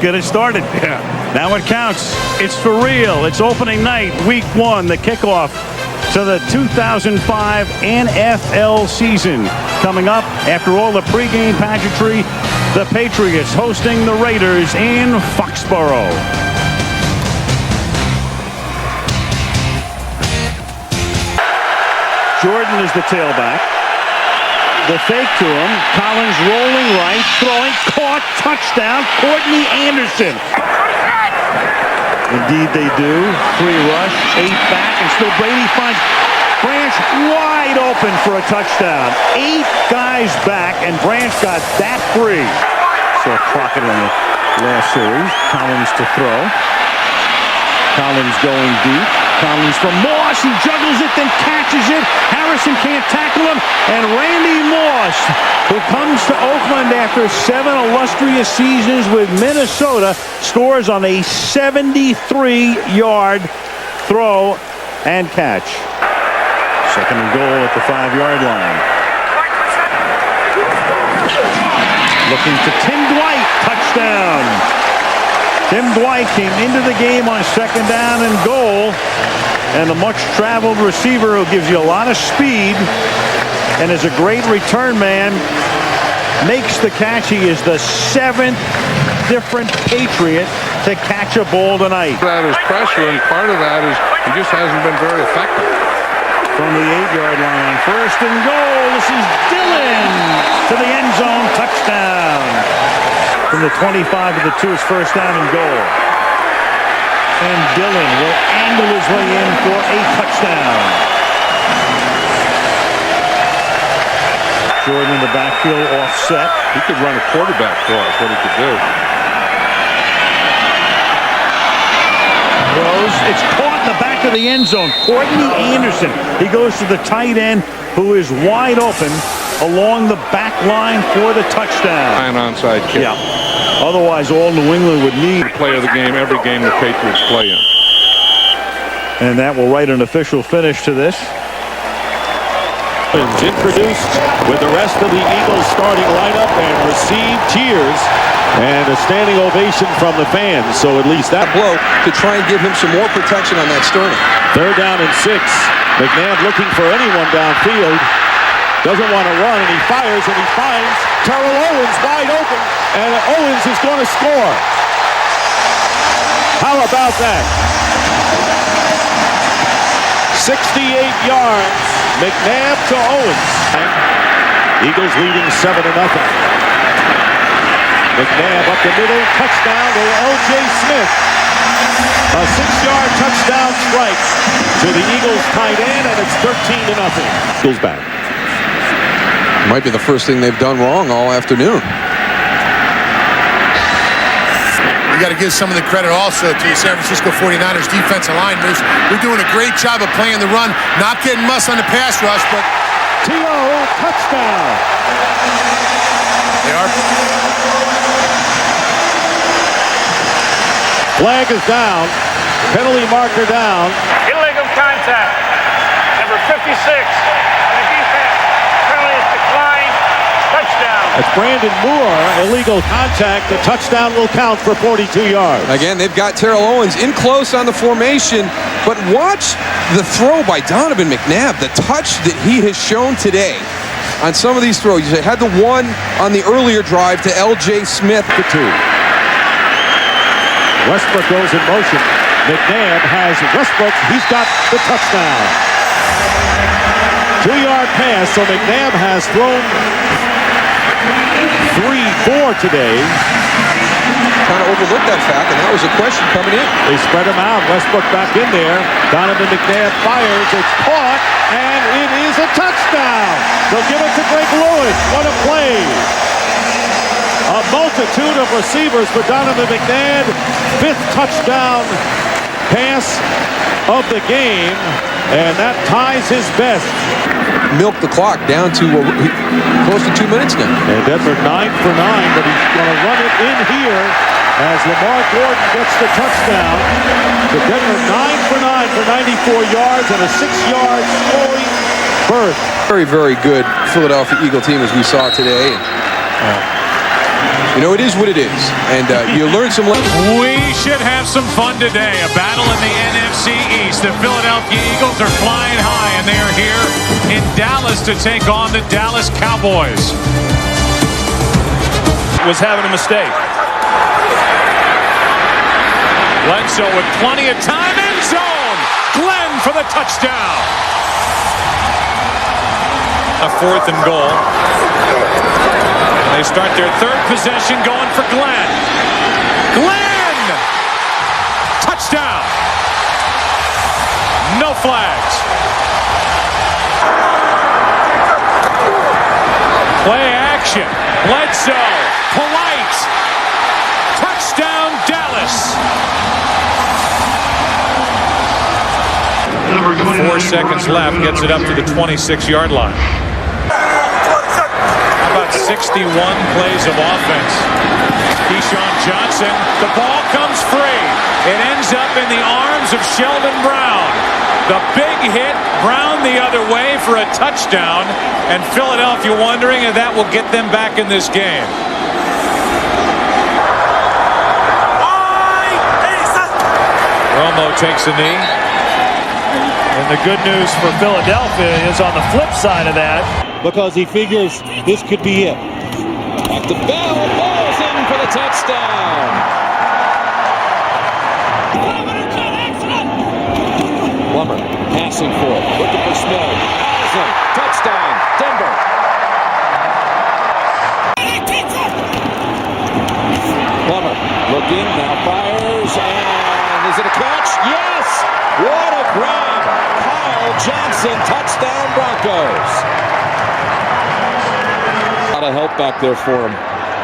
get it started. Yeah. Now it counts. It's for real. It's opening night, week 1, the kickoff to the 2005 NFL season. Coming up after all the pregame pageantry, the Patriots hosting the Raiders in Foxborough. Jordan is the tailback. The fake to him. Collins rolling right, throwing, caught, touchdown, Courtney Anderson. Indeed they do. 3 rush, 8 back, and still Brady finds Branch wide open for a touchdown. 8 guys back, and Branch got that free. Saw Crockett in the last series. Collins to throw. Collins going deep. Collins from Moss. He juggles it, then catches it. Harrison can't tackle him. And Randy Moss, who comes to Oakland after 7 illustrious seasons with Minnesota, scores on a 73-yard throw and catch. 2nd and goal at the 5-yard line. Looking to Tim Dwight. Touchdown. Tim Dwight came into the game on 2nd down and goal. And the much-traveled receiver who gives you a lot of speed and is a great return man makes the catch. He is the 7th different Patriot to catch a ball tonight. That is pressure, and part of that is he just hasn't been very effective. From the 8-yard line, 1st and goal. This is Dillon to the end zone. Touchdown. From the 25 to the 2, it's 1st down and goal. And Dillon will angle his way in for a touchdown. Jordan in the backfield offset. He could run a quarterback for us, what he could do. Throws. It's caught in the back of the end zone. Courtney Anderson. He goes to the tight end, who is wide open along the back line for the touchdown. An onside kick. Yeah. Otherwise, all New England would need. Play of the game, every game the Patriots play in. And that will write an official finish to this. Introduced with the rest of the Eagles starting lineup and received cheers and a standing ovation from the fans. So at least that blow to try and give him some more protection on that sternum. 3rd down and 6. McNabb looking for anyone downfield. Doesn't want to run, and he fires, and he finds Terrell Owens wide open, and Owens is going to score. How about that? 68 yards, McNabb to Owens. Eagles leading 7-0. McNabb up the middle, touchdown to L.J. Smith. A 6-yard touchdown strike to the Eagles tight end, and it's 13-0. Eagles back. Might be the first thing they've done wrong all afternoon. You got to give some of the credit also to the San Francisco 49ers defensive line. They're doing a great job of playing the run, not getting muss on the pass rush, but T.O. touchdown. They are. Flag is down. Penalty marker down. Illegal contact. Number 56. The defense. Penalty is declined. Touchdown. That's Brandon Moore. Illegal contact. The touchdown will count for 42 yards. Again, they've got Terrell Owens in close on the formation, but watch the throw by Donovan McNabb. The touch that he has shown today on some of these throws. He had the one on the earlier drive to L.J. Smith. The 2. Westbrook goes in motion. McNabb has Westbrook. He's got the touchdown. 2-yard pass, so McNabb has thrown 3-4 today. Kind of overlooked that fact, and that was a question coming in. They spread him out. Westbrook back in there. Donovan McNabb fires. It's caught, and it is a touchdown. They'll give it to Greg Lewis. What a play. A multitude of receivers for Donovan McNabb. 5th touchdown pass of the game, and that ties his best. Milk the clock down to close to 2 minutes now. And Denver 9 for 9, but he's going to run it in here as Lamar Gordon gets the touchdown. So Denver 9 for 9 for 94 yards and a 6-yard scoring berth. Very, very good Philadelphia Eagle team as we saw today. You know, it is what it is. And you learn some lessons. We should have some fun today. A battle in the NFC East. The Philadelphia Eagles are flying high, and they are here in Dallas to take on the Dallas Cowboys. Was having a mistake. Bledsoe with plenty of time. End zone. Glenn for the touchdown. A 4th and goal. They start their 3rd possession going for Glenn. Glenn! Touchdown! No flags. Play action. Bledsoe. Polite. Touchdown Dallas. 4 seconds left. Gets it up to the 26-yard line. About 61 plays of offense. Keyshawn Johnson, the ball comes free. It ends up in the arms of Sheldon Brown. The big hit, Brown the other way for a touchdown, and Philadelphia wondering if that will get them back in this game. Romo takes a knee. And the good news for Philadelphia is on the flip side of that, because he figures this could be it. Back to Bell. Ball's in for the touchdown. Plummer passing for it. Looking for Smith. Awesome. Touchdown. Denver. Plummer looking. Now fires. And is it a catch? Yes. What a grab. Kyle Johnson. Touchdown Broncos. A lot of help back there for him.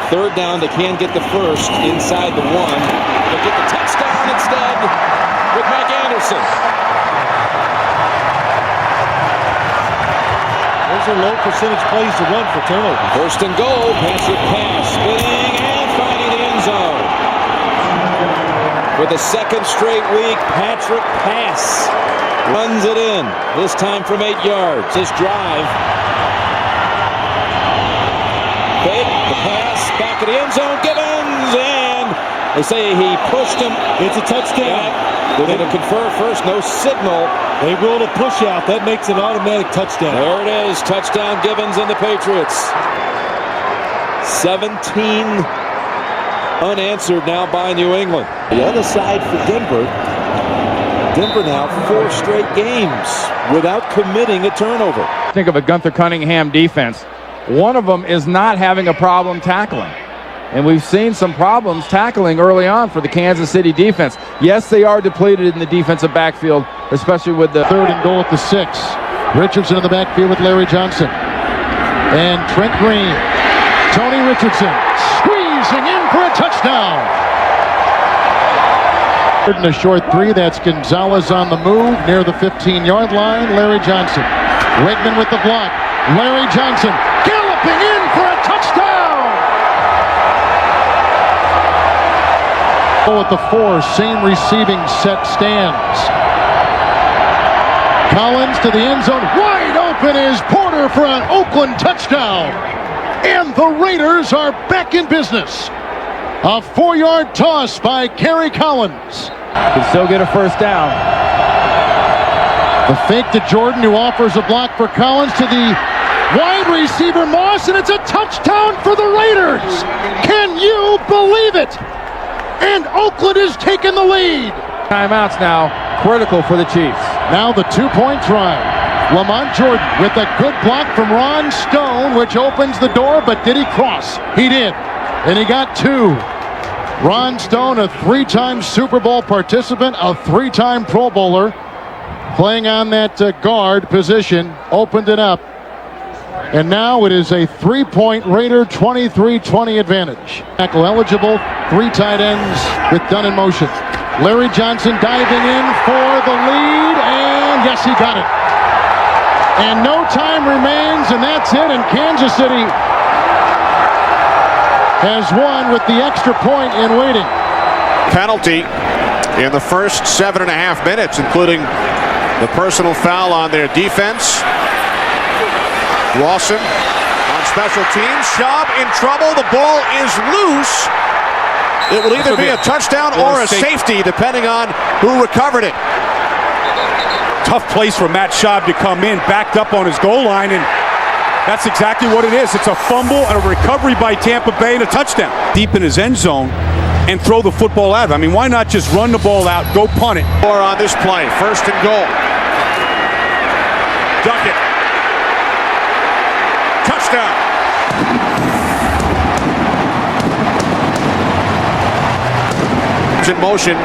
3rd down, they can get the 1st inside the 1. They'll get the touchdown instead with Mike Anderson. Those are low percentage plays to run for turnover. 1st and goal, Patrick pass, spinning and finding the end zone. For the 2nd straight week, Patrick pass runs it in. This time from 8 yards. His drive. Fake, the pass, back of the end zone, Gibbons, and they say he pushed him. It's a touchdown. Yeah, they're going to confer first, no signal. They ruled a push out. That makes an automatic touchdown. There it is, touchdown Gibbons and the Patriots. 17 unanswered now by New England. The other side for Denver. Denver now 4 straight games without committing a turnover. Think of a Gunther Cunningham defense. One of them is not having a problem tackling. And we've seen some problems tackling early on for the Kansas City defense. Yes, they are depleted in the defensive backfield, especially with the 3rd and goal at the 6. Richardson in the backfield with Larry Johnson. And Trent Green. Tony Richardson squeezing in for a touchdown. 3rd and a short 3. That's Gonzalez on the move near the 15-yard line. Larry Johnson. Wegman with the block. Larry Johnson galloping in for a touchdown! At the 4, same receiving set stands. Collins to the end zone, wide open is Porter for an Oakland touchdown. And the Raiders are back in business. A 4-yard toss by Kerry Collins. can still get a 1st down. The fake to Jordan, who offers a block for Collins to the wide receiver Moss, and it's a touchdown for the Raiders. Can you believe it? And Oakland is taking the lead. Timeouts now, critical for the Chiefs. Now the 2-point try. Lamont Jordan with a good block from Ron Stone, which opens the door, but did he cross? He did, and he got 2. Ron Stone, a 3-time Super Bowl participant, a 3-time Pro Bowler, playing on that guard position, opened it up. And now it is a 3-point Raider 23-20 advantage. Tackle eligible, 3 tight ends with Dunn in motion. Larry Johnson diving in for the lead, and yes, he got it. And no time remains, and that's it, and Kansas City has won with the extra point in waiting. Penalty in the first 7.5 minutes, including the personal foul on their defense. Lawson on special teams. Schaub in trouble. The ball is loose. It will either be a touchdown or a safety, depending on who recovered it. Tough place for Matt Schaub to come in, backed up on his goal line, and that's exactly what it is. It's a fumble and a recovery by Tampa Bay and a touchdown. Deep in his end zone and throw the football out. I mean, why not just run the ball out, go punt it? Or on this play, 1st and goal. Duckett. Touchdown. It's in motion.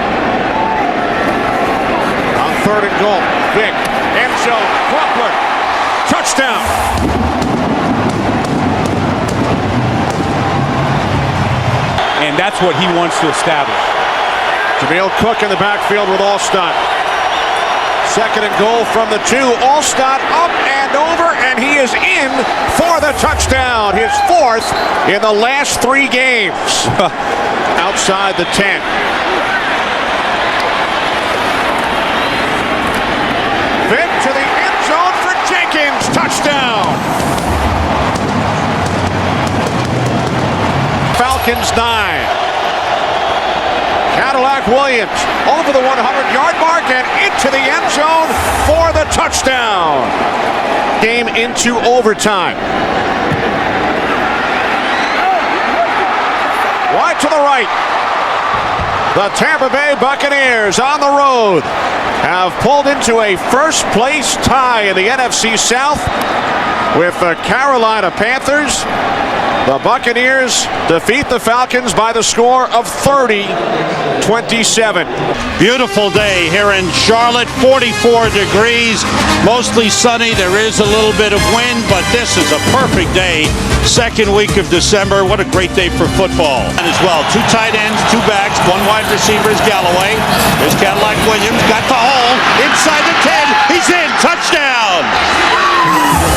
On 3rd and goal. Vick. End zone. Crawford. Touchdown. And that's what he wants to establish. Jameel Cook in the backfield with Alstott. 2nd and goal from the 2. Alstott up and over, and he is in for the touchdown. His 4th in the last 3 games. Outside the 10. Vick to the end zone for Jenkins. Touchdown. Falcons 9. Cadillac Williams over the 100-yard mark and into the end zone for the touchdown. Game into overtime. Wide to the right. The Tampa Bay Buccaneers on the road have pulled into a first-place tie in the NFC South with the Carolina Panthers. The Buccaneers defeat the Falcons by the score of 30-27. Beautiful day here in Charlotte, 44 degrees, mostly sunny. There is a little bit of wind, but this is a perfect day. 2nd week of December. What a great day for football. And as well, 2 tight ends, 2 backs, 1 wide receiver is Galloway. There's Cadillac Williams, got the hole, inside the 10, he's in, touchdown!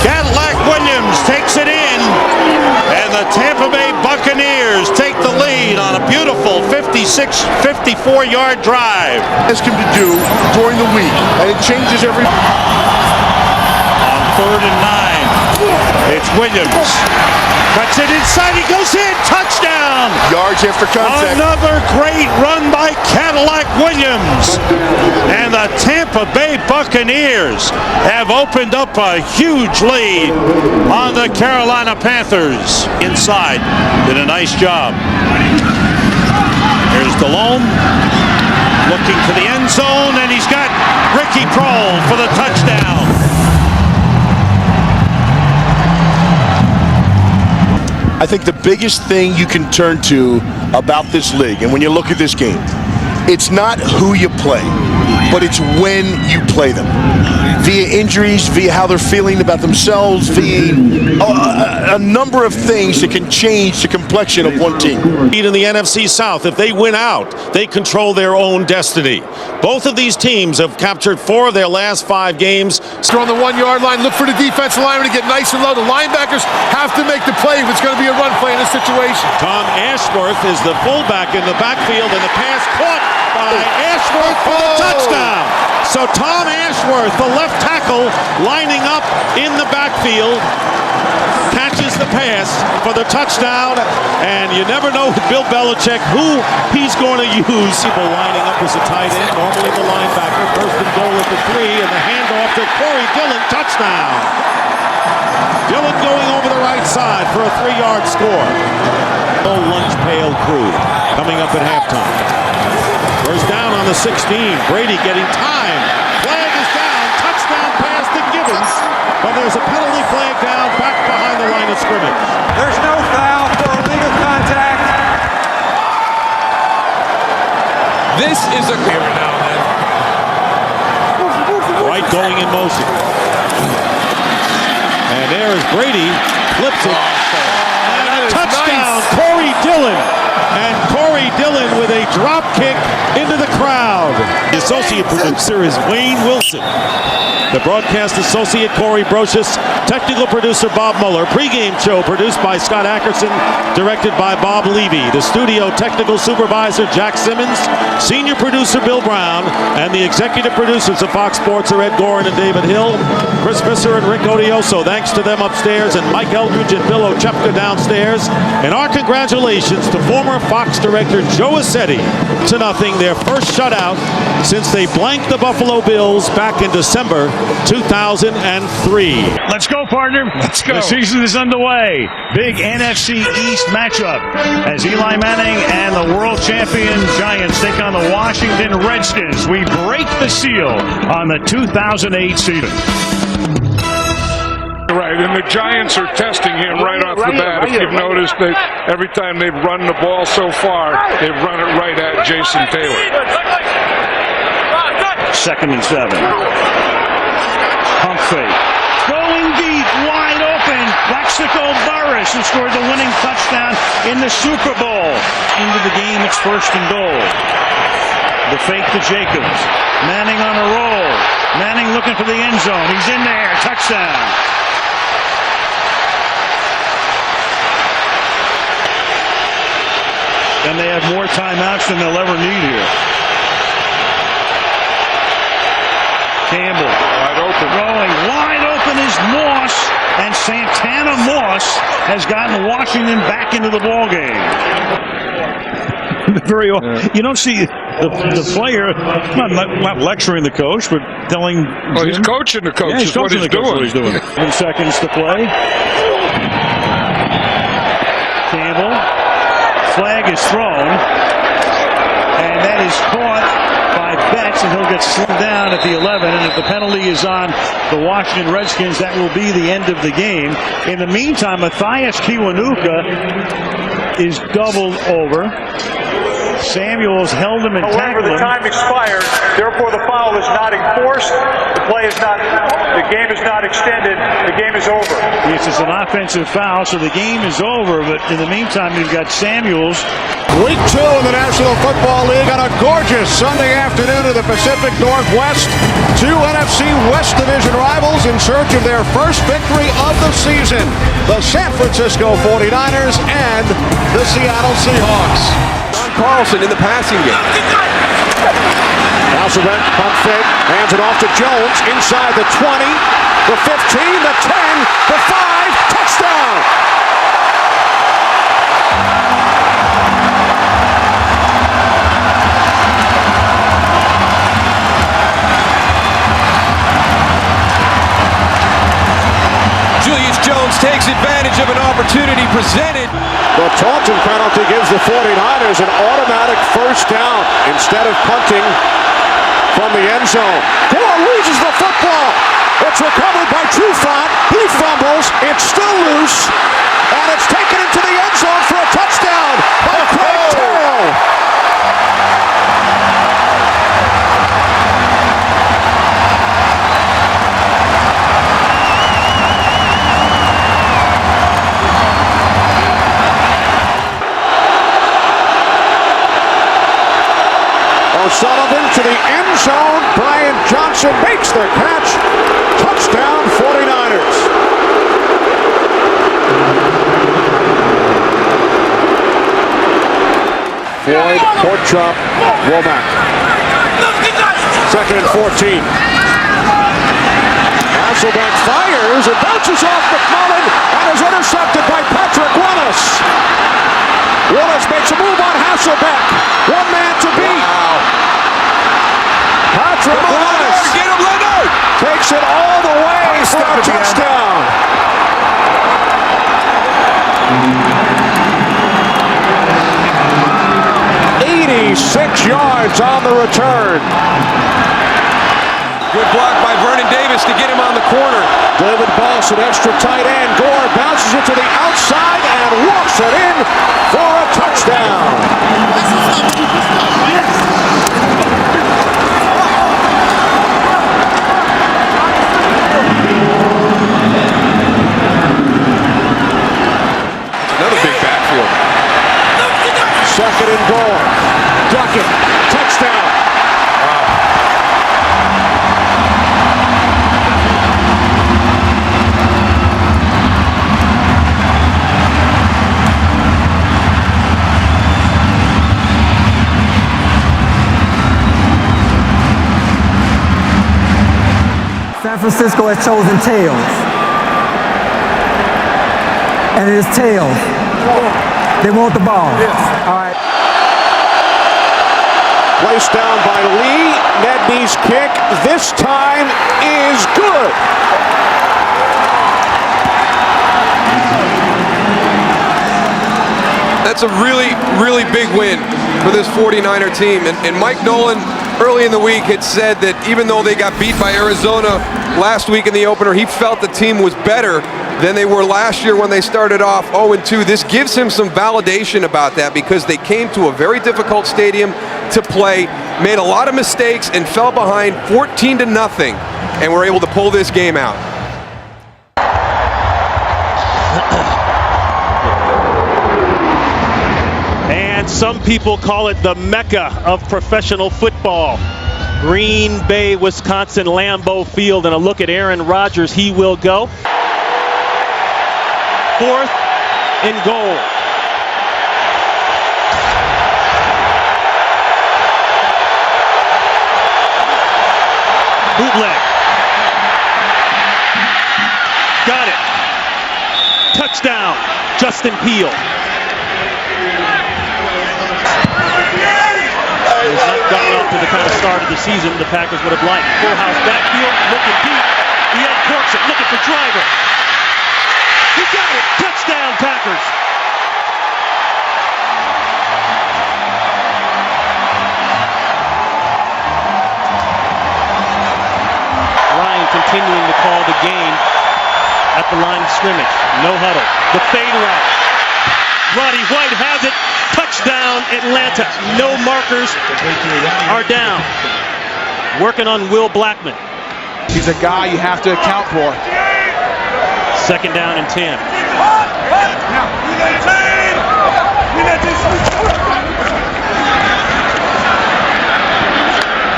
Cadillac Williams takes it in, and the Tampa Bay Buccaneers take the lead on a beautiful 54-yard drive. Ask him to do during the week, and it changes every. On 3rd and 9, it's Williams. Cuts it inside, he goes in, touchdown! Yards after contact. Another great run by Cadillac Williams. And the Tampa Bay Buccaneers have opened up a huge lead on the Carolina Panthers. Inside, did a nice job. Here's Delhomme, looking to the end zone, and he's got Ricky Prohl for the touchdown. I think the biggest thing you can turn to about this league, and when you look at this game, it's not who you play, but it's when you play them. Via injuries, via how they're feeling about themselves, via a number of things that can change the complexion of one team. In the NFC South, if they win out, they control their own destiny. Both of these teams have captured 4 of their last 5 games. On the 1-yard line, look for the defensive lineman to get nice and low. The linebackers have to make the play if it's going to be a run play in this situation. Tom Ashworth is the fullback in the backfield, and the pass caught by Ashworth for the touchdown. So Tom Ashworth, the left tackle, lining up in the backfield, catches the pass for the touchdown, and you never know with Bill Belichick who he's going to use. People lining up as a tight end, normally the linebacker. 1st and goal at the 3, and the handoff to Corey Dillon, touchdown. Dillon going over the right side for a 3-yard score. Old lunch pail crew coming up at halftime. First down on the 16. Brady getting time. Flag is down. Touchdown pass to Gibbons. But there's a penalty flag down back behind the line of scrimmage. There's no foul for illegal contact. This is a Every now and then. Right going in motion. And there is Brady. Flips it. And a touchdown. Nice. Corey Dillon. And Corey Dillon with a drop kick into the crowd. The associate producer is Wayne Wilson. The broadcast associate, Corey Brocious. Technical producer, Bob Mueller. Pre-game show produced by Scott Ackerson, directed by Bob Levy. The studio technical supervisor, Jack Simmons. Senior producer, Bill Brown. And the executive producers of Fox Sports are Ed Gorin and David Hill. Chris Visser and Rick Odioso. Thanks to them upstairs. And Mike Eldridge and Bill Ochepka downstairs. And our congratulations to former Fox director Joe Assetti. 2-0, their first shutout since they blanked the Buffalo Bills back in December 2003. Let's go, partner. Let's go. The season is underway. Big NFC East matchup as Eli Manning and the world champion Giants take on the Washington Redskins. We break the seal on the 2008 season. Right, and the Giants are testing him right off the bat. If you've noticed, every time they've run the ball so far, they've run it right at Jason Taylor. 2nd and 7. Pump fake. Going deep, wide open. Plaxico Burress, who scored the winning touchdown in the Super Bowl. Into the game, it's 1st and goal. The fake to Jacobs. Manning on a roll. Manning looking for the end zone. He's in there. Touchdown. And they have more timeouts than they'll ever need here. Campbell. Wide open. Throwing wide open is Moss. And Santana Moss has gotten Washington back into the ballgame. You don't see the player not lecturing the coach, but telling. Well, he's coaching the coach. Yeah, he's coaching the coach. What he's doing. 7 seconds to play. Campbell. Flag is thrown, and that is caught by Betts, and he'll get slowed down at the 11. And if the penalty is on the Washington Redskins, that will be the end of the game. In the meantime, Matthias Kiwanuka is doubled over. Samuels held him and tackled him. However, the time expired. Therefore, the foul is not enforced. The game is not extended. The game is over. Yes, it's an offensive foul, so the game is over. But in the meantime, you've got Samuels. Week 2 in the National Football League on a gorgeous Sunday afternoon in the Pacific Northwest. 2 NFC West Division rivals in search of their first victory of the season. The San Francisco 49ers and the Seattle Seahawks. Carlson in the passing game. Hasselbeck, pump fake, hands it off to Jones, inside the 20, the 15, the 10, the 5, touchdown! Julius Jones takes advantage of an opportunity presented. The Taunton penalty gives the 49ers an automatic first down instead of punting from the end zone. Gore loses the football. It's recovered by Trufant. He fumbles. It's still loose. And it's taken into the end zone for a touchdown by Craig Terrell. O'Sullivan to the end zone. Brian Johnson makes the catch. Touchdown 49ers. Floyd, court chop, Womack. 2nd and 14. Hasselbeck fires. It bounces off McMullen and is intercepted by Patrick Willis. Willis makes a move on Hasselbeck. One man to beat. Wow. Patrick Willis Get him, Leonard! takes it all the way for a touchdown. 86 yards on the return. Good block by Vernon Davis to get him on the corner. David Boss, an extra tight end. Gore bounces it to the outside and walks it in for a touchdown. Second and goal. pocket. Touchdown. San Francisco has chosen tails. And it is tails. They want the ball. Yes. All right. Placed down by Lee. Nedney's kick this time is good. That's a really, really big win for this 49er team. And Mike Nolan, early in the week, had said that even though they got beat by Arizona last week in the opener, he felt the team was better than they were last year when they started off 0-2. This gives him some validation about that because they came to a very difficult stadium to play, made a lot of mistakes, and fell behind 14-0, and were able to pull this game out. And some people call it the Mecca of professional football. Green Bay, Wisconsin, Lambeau Field, and a look at Aaron Rodgers. He will go. 4th and goal. Bootleg. Got it. Touchdown, Justin Peele. He's not gotten off to the kind of start of the season the Packers would have liked. Full house backfield, looking deep. He uncorks it, looking for Driver. He got it. Touchdown, Packers. Ryan continuing to call the game at the line of scrimmage. No huddle. The fade route. Roddy White has it. Touchdown, Atlanta. No markers are down. Working on Will Blackman. He's a guy you have to account for. 2nd down and 10.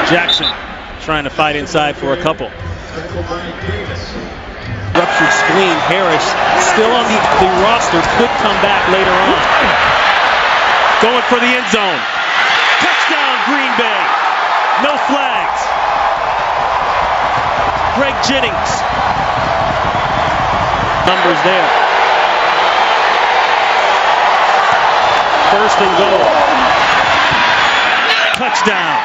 Jackson trying to fight inside for a couple. Ruptured spleen. Harris still on the roster. Could come back later on. Going for the end zone. Touchdown, Green Bay. No flags. Greg Jennings. Numbers there. 1st and goal. Touchdown.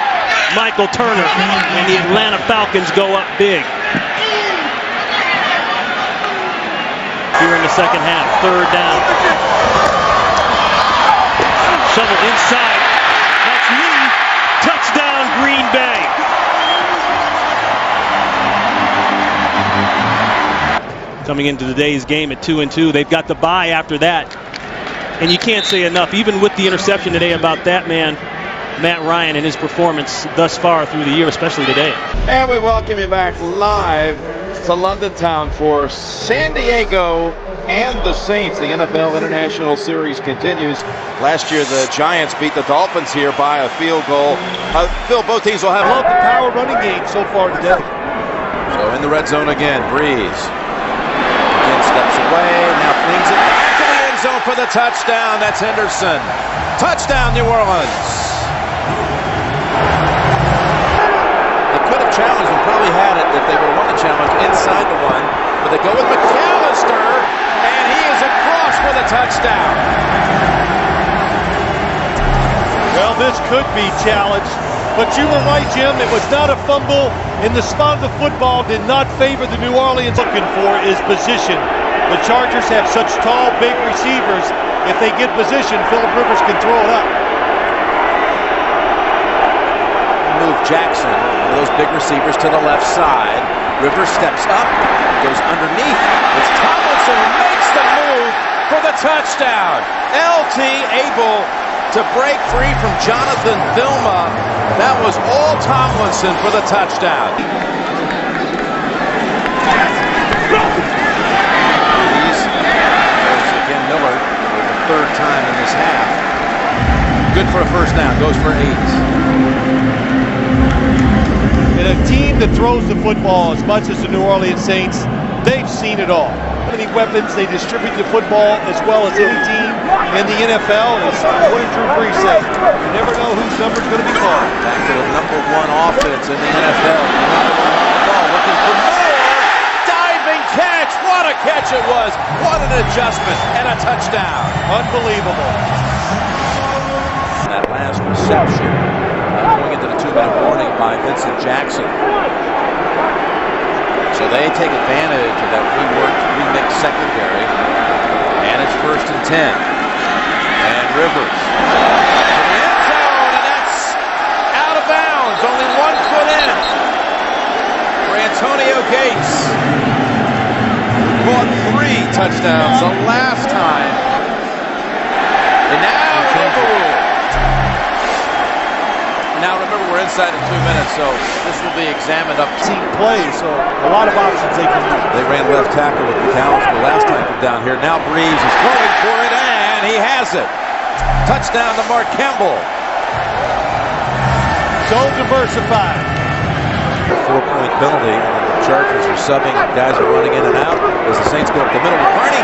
Michael Turner and the Atlanta Falcons go up big. Here in the second half, 3rd down. Shovel inside. That's Lee. Touchdown, Green Bay. Coming into today's game at 2-2. They've got the bye after that. And you can't say enough, even with the interception today, about that man, Matt Ryan, and his performance thus far through the year, especially today. And we welcome you back live to London Town for San Diego and the Saints. The NFL International Series continues. Last year, the Giants beat the Dolphins here by a field goal. Phil, both teams will have love the power running game so far today. So in the red zone again, Breeze. Again steps away, now flings it back to the end zone for the touchdown. That's Henderson. Touchdown, New Orleans. They could have challenged and probably had it if they would have won the challenge inside the one. But they go with McAllister, and he is across for the touchdown. Well, this could be challenged, but you were right, Jim. It was not a fumble, and the spot of the football did not favor the New Orleans. Looking for is position. The Chargers have such tall, big receivers. If they get position, Phillip Rivers can throw it up. Move Jackson, those big receivers to the left side. Rivers steps up, goes underneath. It's Tomlinson who makes the move for the touchdown. LT able to break free from Jonathan Vilma. That was all Tomlinson for the touchdown. Again, Miller for the 3rd time in this half. Good good for a first down. Goes for 8. And a team that throws the football as much as the New Orleans Saints, they've seen it all. How many weapons they distribute the football as well as any team in the NFL, as William Drew Brees said. You never know whose number's going to be called. Back to the #1 offense in the NFL. Ball looking for more. Diving catch. What a catch it was. What an adjustment and a touchdown. Unbelievable. That last reception going into the 2-minute warning by Vincent Jackson. So they take advantage of that remixed secondary. And it's 1st and 10. And Rivers in the end zone, and that's out of bounds. Only 1 foot in for Antonio Gates. Caught 3 touchdowns the last time. And now overruled. Now remember, we're inside of 2 minutes, so this will be examined up. Team play, so a lot of options they can use. They ran left tackle with McAllister last time from down here. Now Breeze is going for it, and he has it. Touchdown to Mark Campbell. So diversified. 4-point penalty. The Chargers are subbing. Guys are running in and out as the Saints go up the middle with Carney.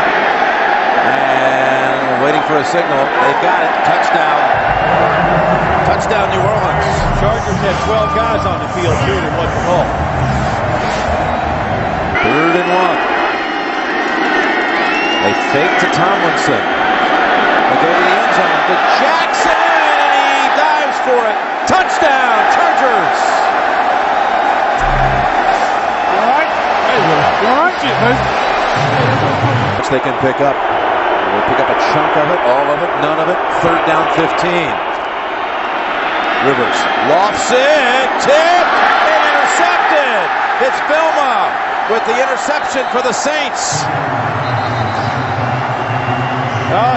And waiting for a signal. They've got it. Touchdown. Touchdown, New Orleans. Chargers had 12 guys on the field, too, that wasn't called. 3rd and 1. They fake to Tomlinson. They go to the end zone to Jackson, and he dives for it. Touchdown, Chargers. Which they can pick up. They'll pick up a chunk of it, all of it, none of it. 3rd down, 15. Rivers lofts it, tipped, and intercepted. It's Filma with the interception for the Saints.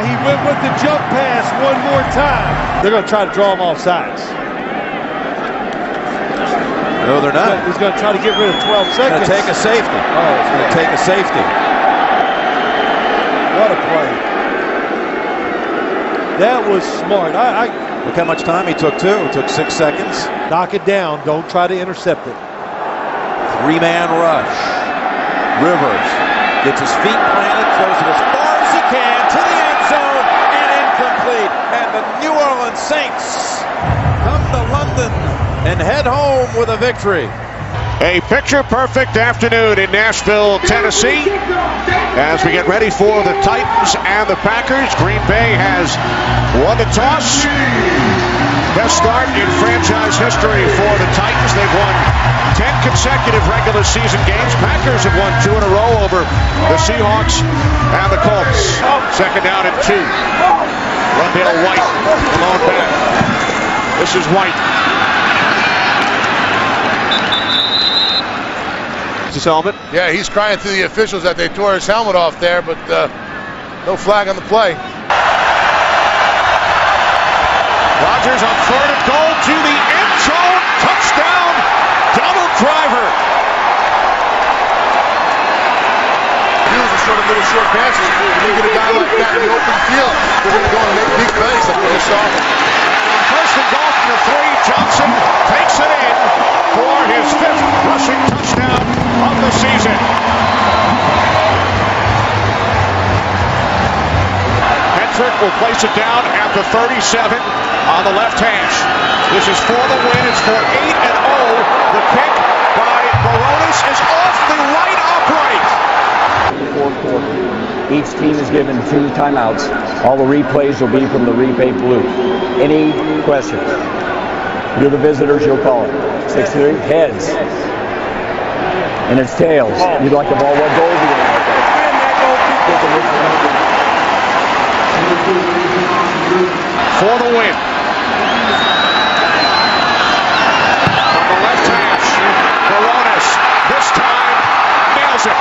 He went with the jump pass one more time. They're going to try to draw him off sides. No, they're not. He's going to try to get rid of 12 seconds. Going to take a safety. Oh, he's going to take a safety. What a play. That was smart. Look how much time he took, too. It took 6 seconds. Knock it down. Don't try to intercept it. 3-man rush. Rivers gets his feet planted, throws it as far as he can to the end zone, and incomplete. And the New Orleans Saints come to London and head home with a victory. A picture-perfect afternoon in Nashville, Tennessee. As we get ready for the Titans and the Packers, Green Bay has won the toss. Best start in franchise history for the Titans. They've won 10 consecutive regular season games. Packers have won 2 in a row over the Seahawks and the Colts. 2nd down and 2. Rondale White, the lone back. This is White. His helmet. Yeah, he's crying to the officials that they tore his helmet off there, but no flag on the play. Rodgers on 3rd and goal to the end zone. Touchdown. Double driver. Use a sort of little short passes. When you get a guy like that in the open field, they're going to go and make big plays like we just saw. 1st and goal from the 3. Johnson takes it in for his 5th rushing touchdown of the season. Hendrick will place it down at the 37 on the left hash. This is for the win. It's for 8-0. The kick by Baronis is off the right upright. Fourth quarter. Each team is given 2 timeouts. All the replays will be from the replay booth. Any questions? You're the visitors, you'll call it. 6-3, heads. And it's tails. You'd like the ball. What goal is he going to make? For the win. From the left hash, Baronis this time nails it.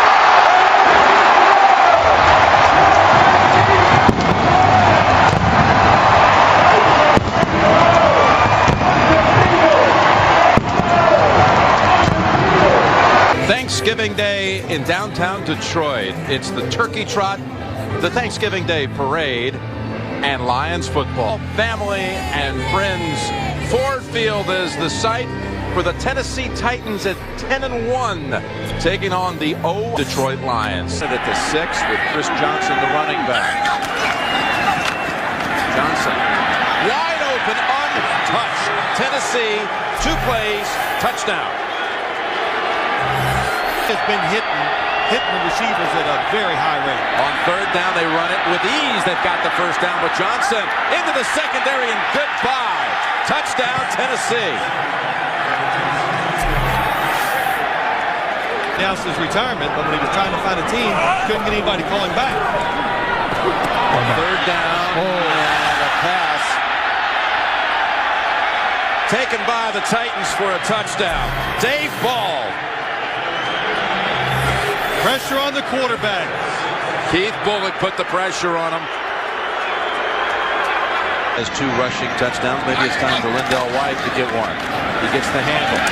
Thanksgiving Day in downtown Detroit. It's the Turkey Trot, the Thanksgiving Day Parade. and Lions football. Family and friends, Ford Field is the site for the Tennessee Titans at 10-1, taking on the Detroit Lions. At the 6 with Chris Johnson, the running back. Johnson, wide open, untouched. Tennessee, 2 plays, touchdown. Has been hitting the receivers at a very high rate. On 3rd down, they run it with ease. They've got the 1st down with Johnson into the secondary, and goodbye. Touchdown, Tennessee. Announced his retirement, but when he was trying to find a team, couldn't get anybody to call him back. 3rd down, and a pass taken by the Titans for a touchdown. Dave Ball. Pressure on the quarterback. Keith Bullock put the pressure on him. Has 2 rushing touchdowns. Maybe it's time for Lindell White to get one. He gets the handle.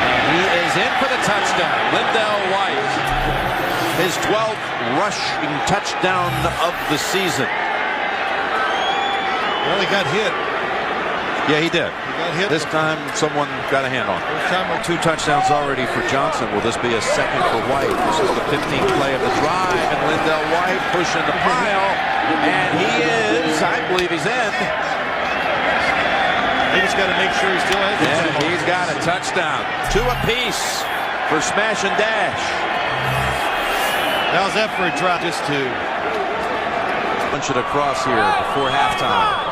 And he is in for the touchdown. Lindell White. His 12th rushing touchdown of the season. Well, he got hit. Yeah, he did. He got hit. This time, someone got a hand on him. 2 touchdowns already for Johnson. Will this be a 2nd for White? This is the 15th play of the drive, and Lindell White pushing the pile. And he is, I believe he's in. He just got to make sure he still has it. And he's got a touchdown. 2 apiece for smash and dash. How's that for a drop? Just 2. Punch it across here before halftime.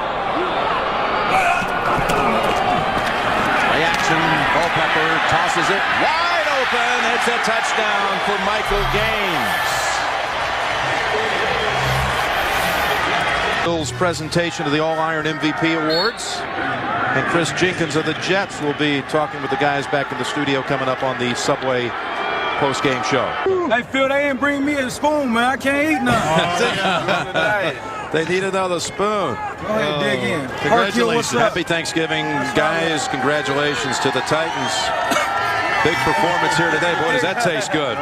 Play action. Culpepper tosses it wide open. It's a touchdown for Michael Gaines. Bill's presentation of the All-Iron MVP Awards. And Chris Jenkins of the Jets will be talking with the guys back in the studio coming up on the Subway post-game show. Hey, Phil, they ain't bring me a spoon, man. I can't eat nothing. They need another spoon. Go ahead, dig in. Congratulations. Happy Thanksgiving, guys. Congratulations to the Titans. Big performance here today. Boy, does that taste good.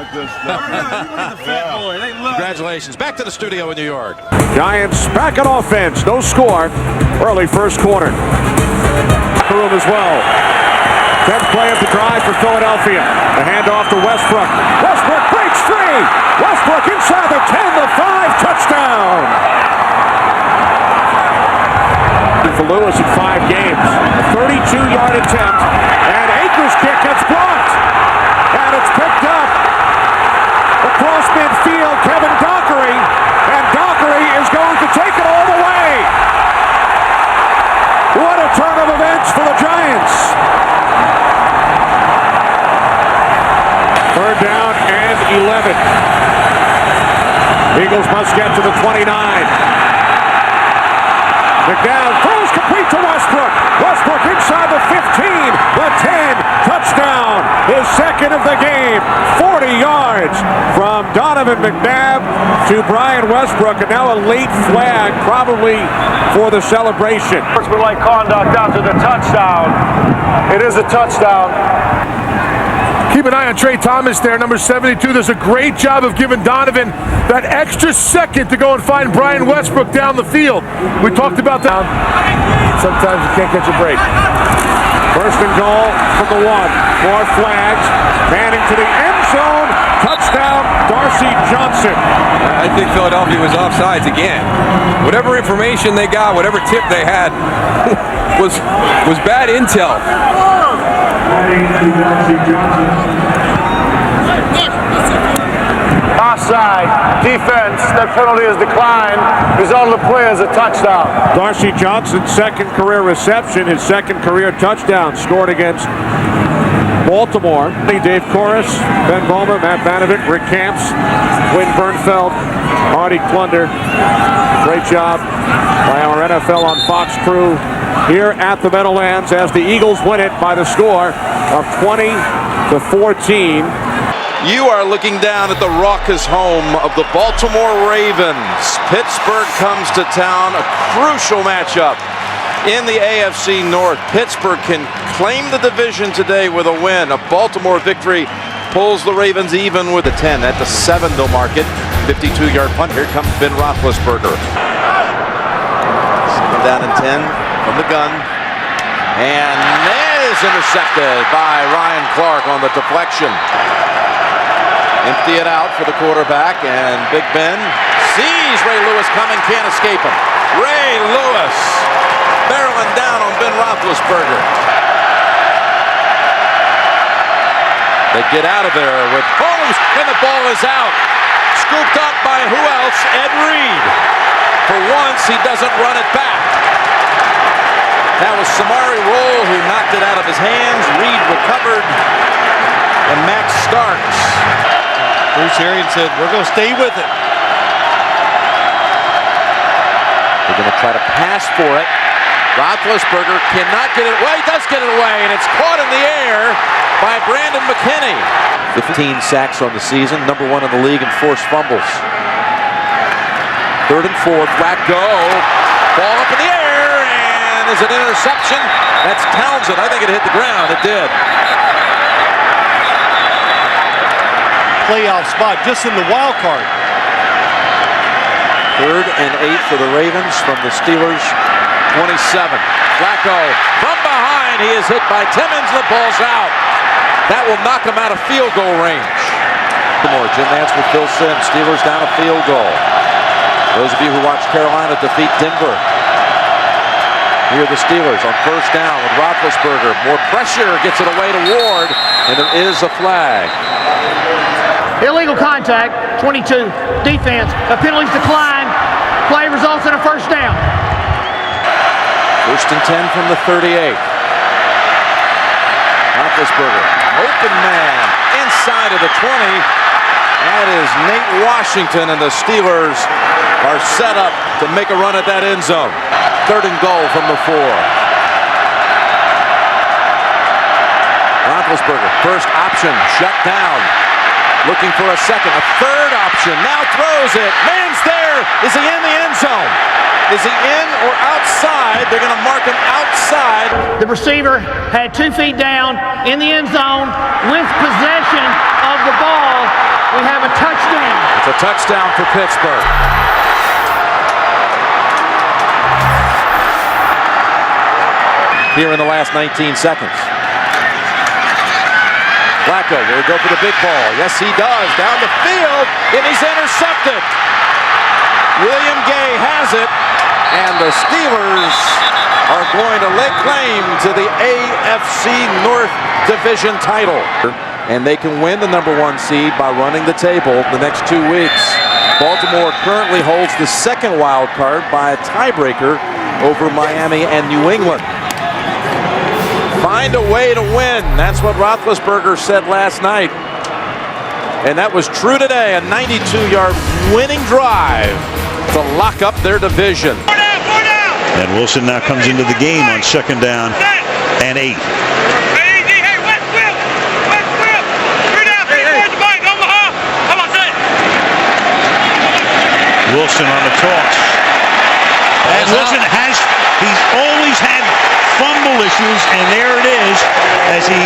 Congratulations. Back to the studio in New York. Giants back on offense. No score. Early 1st quarter. Room as well. 10th play of the drive for Philadelphia. The handoff to Westbrook. Westbrook breaks free. Westbrook inside the 10, the 5, touchdown. For Lewis in 5 games. A 32-yard attempt. And Akers' kick gets blocked. And it's picked up across midfield. Kevin Dockery. And Dockery is going to take it all the way. What a turn of events for the Giants. 3rd down and 11. Eagles must get to the 29. McNabb throws complete to Westbrook. Westbrook inside the 15, the 10, touchdown. His 2nd of the game. 40 yards from Donovan McNabb to Brian Westbrook, and now a late flag probably for the celebration. Sportsmanlike conduct after the touchdown. It is a touchdown. Keep an eye on Trey Thomas there, number 72. Does a great job of giving Donovan that extra second to go and find Brian Westbrook down the field. We talked about that. Sometimes you can't catch a break. 1st and goal from the 1. More flags. Manning to the end zone. Touchdown, Darcy Johnson. I think Philadelphia was offsides again. Whatever information they got, whatever tip they had, was bad intel. Offside. Defense. That penalty is declined. Result of the play is a touchdown. Darcy Johnson's 2nd career reception, his 2nd career touchdown, scored against Baltimore. Dave Corus, Ben Vollmer, Matt Vanovic, Rick Camps, Wynn Bernfeld, Marty Klunder. Great job by our NFL on Fox crew here at the Meadowlands as the Eagles win it by the score of 20-14. You are looking down at the raucous home of the Baltimore Ravens. Pittsburgh comes to town, a crucial matchup in the AFC North. Pittsburgh can claim the division today with a win. A Baltimore victory pulls the Ravens even with a 10. At the 7, they'll mark it. 52-yard punt. Here comes Ben Roethlisberger. Second down and 10 from the gun. And is intercepted by Ryan Clark on the deflection. Empty it out for the quarterback, and Big Ben sees Ray Lewis coming, can't escape him. Ray Lewis barreling down on Ben Roethlisberger. They get out of there with Holmes, and the ball is out. Scooped up by who else? Ed Reed. For once, he doesn't run it back. That was Samari Rolle who knocked it out of his hands. Reed recovered. And Max Starks. Bruce Arians said, we're going to stay with it. They're going to try to pass for it. Roethlisberger cannot get it away. He does get it away, and it's caught in the air by Brandon McKinney. 15 sacks on the season, number 1 in the league in forced fumbles. 3rd and 4, Flacco. Ball up in the air, and is it an interception? That's Townsend. I think it hit the ground. It did. Playoff spot just in the wild card. 3rd and 8 for the Ravens from the Steelers' 27. Flacco from behind. He is hit by Timmons. The ball's out. That will knock him out of field goal range. Jim Nantz with Phil Simms. Steelers down a field goal. Those of you who watched Carolina defeat Denver. Here are the Steelers on 1st down with Roethlisberger. More pressure, gets it away to Ward, and there is a flag. Illegal contact, 22. Defense, the penalties decline. Play results in a 1st down. 1st and 10 from the 38. Roethlisberger, open man, inside of the 20. That is Nate Washington, and the Steelers are set up to make a run at that end zone. 3rd and goal from the 4. Roethlisberger, first option, shut down. Looking for a second, a 3rd option, now throws it. Man's there. Is he in the end zone? Is he in or outside? They're going to mark him outside. The receiver had 2 feet down in the end zone with possession of the ball. We have a touchdown. It's a touchdown for Pittsburgh. Here in the last 19 seconds. Flacco will go for the big ball. Yes, he does. Down the field, and he's intercepted. William Gay has it, and the Steelers are going to lay claim to the AFC North Division title. And they can win the number 1 seed by running the table the next 2 weeks. Baltimore currently holds the 2nd wild card by a tiebreaker over Miami and New England. Find a way to win. That's what Roethlisberger said last night. And that was true today. A 92-yard winning drive to lock up their division. And Wilson now comes into the game on 2nd down and 8. Wilson on the toss. And Wilson he's always had fumble issues, and there it is as he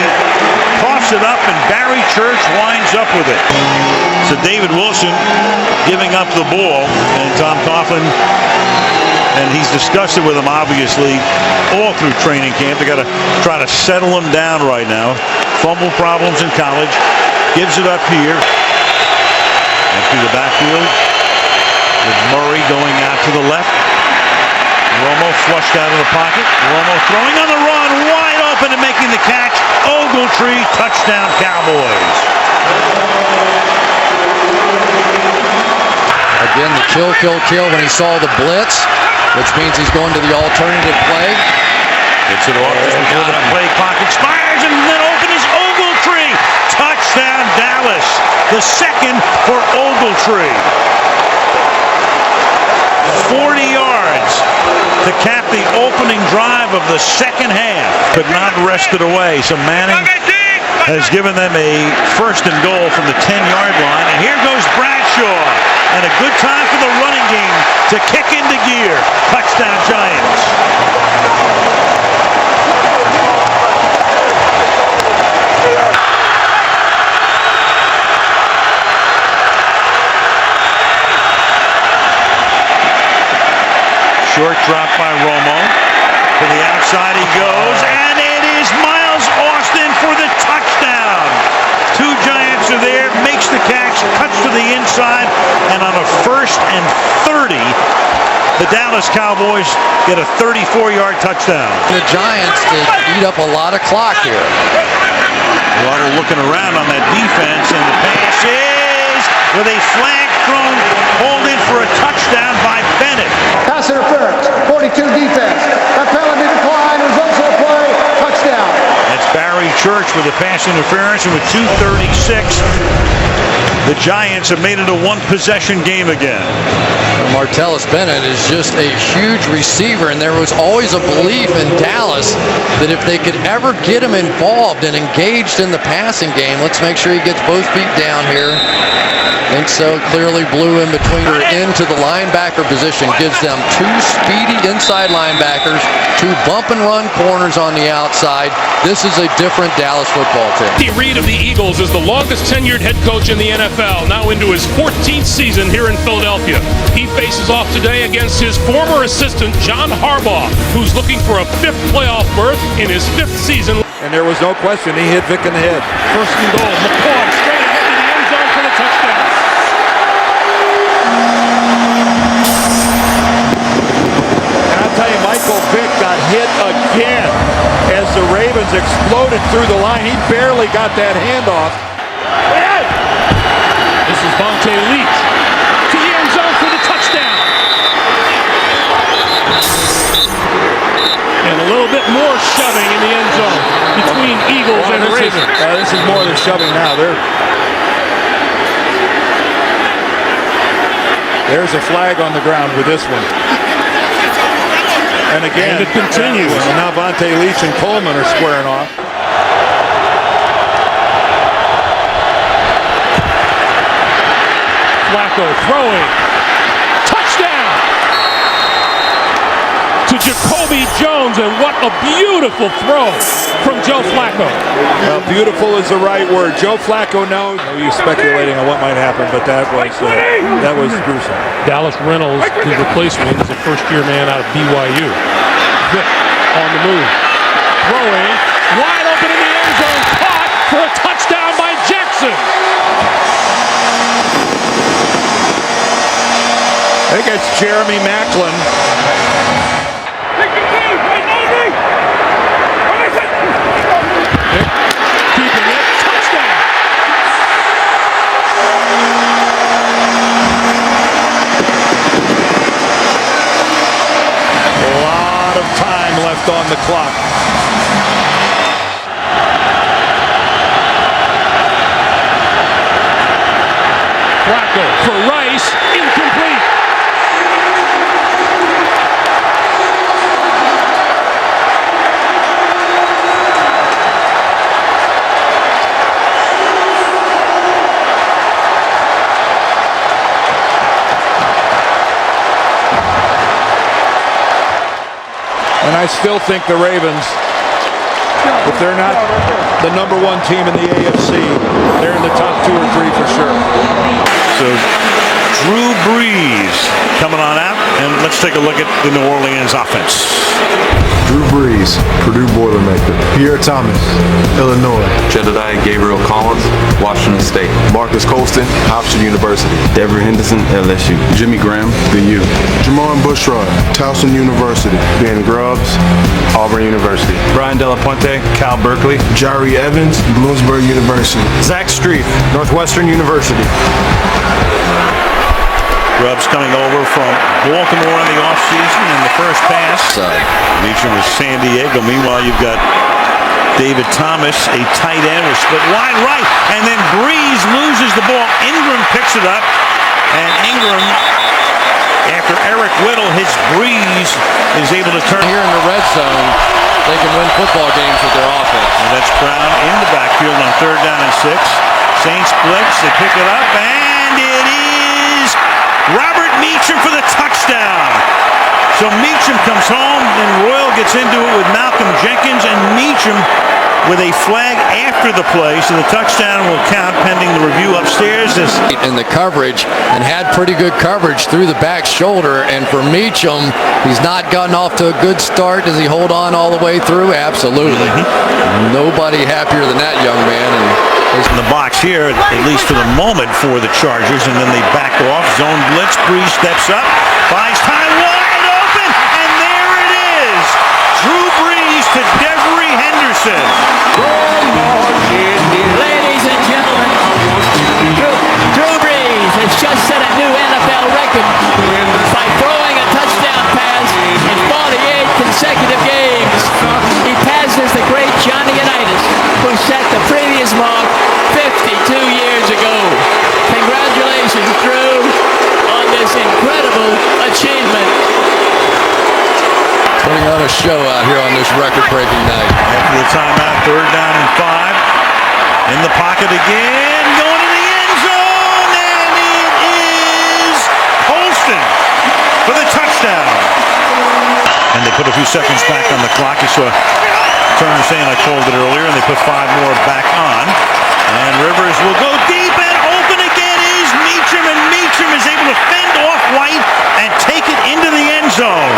coughs it up, and Barry Church winds up with it. So David Wilson giving up the ball, and Tom Coughlin, and he's discussed it with him obviously all through training camp. They got to try to settle him down right now. Fumble problems in college. Gives it up here and through the backfield with Murray going out to the left. Romo flushed out of the pocket. Romo throwing on the run, wide open and making the catch. Ogletree, touchdown Cowboys. Again, the kill when he saw the blitz, which means he's going to the alternative play. Gets it off just before the play clock expires, and then open is Ogletree. Touchdown Dallas. The 2nd for Ogletree. 40 yards to cap the opening drive of the 2nd half. Could not wrest it away. So Manning has given them a 1st and goal from the 10-yard line. And here goes Bradshaw. And a good time for the running game to kick into gear. Touchdown Giants. Short drop by Romo. To the outside he goes, and it is Miles Austin for the touchdown. Two Giants are there, makes the catch, cuts to the inside, and on a 1st and 30, the Dallas Cowboys get a 34-yard touchdown. The Giants did eat up a lot of clock here. Water looking around on that defense, and the pass is with a flag thrown, pulled in for a touchdown by Bennett. Pass interference, 42 defense. That penalty decline results in a play, touchdown. That's Barry Church with a pass interference, and with 2:36, the Giants have made it a one-possession game again. Martellus Bennett is just a huge receiver, and there was always a belief in Dallas that if they could ever get him involved and engaged in the passing game, let's make sure he gets both feet down here. Think so. Clearly blew in between or into the linebacker position. Gives them two speedy inside linebackers, two bump and run corners on the outside. This is a different Dallas football team. Andy Reid of the Eagles is the longest tenured head coach in the NFL, now into his 14th season here in Philadelphia. He faces off today against his former assistant, John Harbaugh, who's looking for a 5th playoff berth in his 5th season. And there was no question, he hit Vic in the head. 1st and goal, McCoy straight ahead to the end zone for the touchdown. And I'll tell you, Michael Vick got hit again as the Ravens exploded through the line. He barely got that handoff. This is Vontae Leach to the end zone for the touchdown. And a little bit more shoving in the end zone between Eagles and Ravens. This is more than shoving now. There's a flag on the ground with this one. And again, it continues. And now Vontae Leach and Coleman are squaring off. Flacco throwing. Touchdown to Jacoby Jones, and what a beautiful throw from Joe Flacco. Well, beautiful is the right word. Joe Flacco knows. You're speculating on what might happen, but that was gruesome. Dallas Reynolds, his replacement, is a first-year man out of BYU. Vick on the move. Throwing. Wide open in the end zone. Caught for a touchdown by Jackson. I think it's Jeremy Maclin. Keeping it. Touchdown. A lot of time left on the clock. Flacco for Rice. Incomplete. And I still think the Ravens, if they're not the #1 team in the AFC, they're in the top 2 or 3 for sure. So Drew Brees coming on out, and let's take a look at the New Orleans offense. Drew Brees, Purdue Boilermaker. Pierre Thomas, Illinois. Jedediah Gabriel Collins, Washington State. Marcus Colston, Hofstra University. Dever Henderson, LSU. Jimmy Graham, the U. Jamon Bushrod, Towson University. Ben Grubbs, Auburn University. Brian Delapuente, Cal Berkeley. Jari Evans, Bloomsburg University. Zach Streif, Northwestern University. Grubbs coming over from Baltimore in the offseason in the first pass. Meacham was San Diego. Meanwhile, you've got David Thomas, a tight end, was split wide right, and then Brees loses the ball. Ingram picks it up, and Ingram, after Eric Whittle hits Brees, is able to turn. Here in the red zone, they can win football games with their offense. And that's Brown in the backfield on 3rd down and 6. Saints blitz, they pick it up, and it is Robert Meacham for the touchdown. So Meacham comes home, and Royal gets into it with Malcolm Jenkins, and Meacham with a flag after the play, so the touchdown will count pending the review upstairs. In the coverage and had pretty good coverage through the back shoulder. And for Meacham, he's not gotten off to a good start. Does he hold on all the way through? Absolutely. Nobody happier than that young man. And in the box here, at least for the moment, for the Chargers, and then they back off. Zone blitz. Breeze steps up, buys time, wide open, and there it is. Drew Brees to Devery Henderson. Ladies and gentlemen, Drew Brees has just set a new NFL record by throwing a touchdown pass in 48 consecutive games. He passes the great Johnny Unitas, who set the previous mark 52 years ago. Congratulations, Drew, on this incredible achievement. putting on a show out here on this record-breaking night. After the timeout, 3rd down and 5. In the pocket again, going to the end zone, and it is Holston for the touchdown. And they put a few seconds back on the clock. You saw Turner saying I called it earlier, and they put 5 more back on. And Rivers will go deep, and open again is Meacham, and Meacham is able to fend off White and take it into the end zone.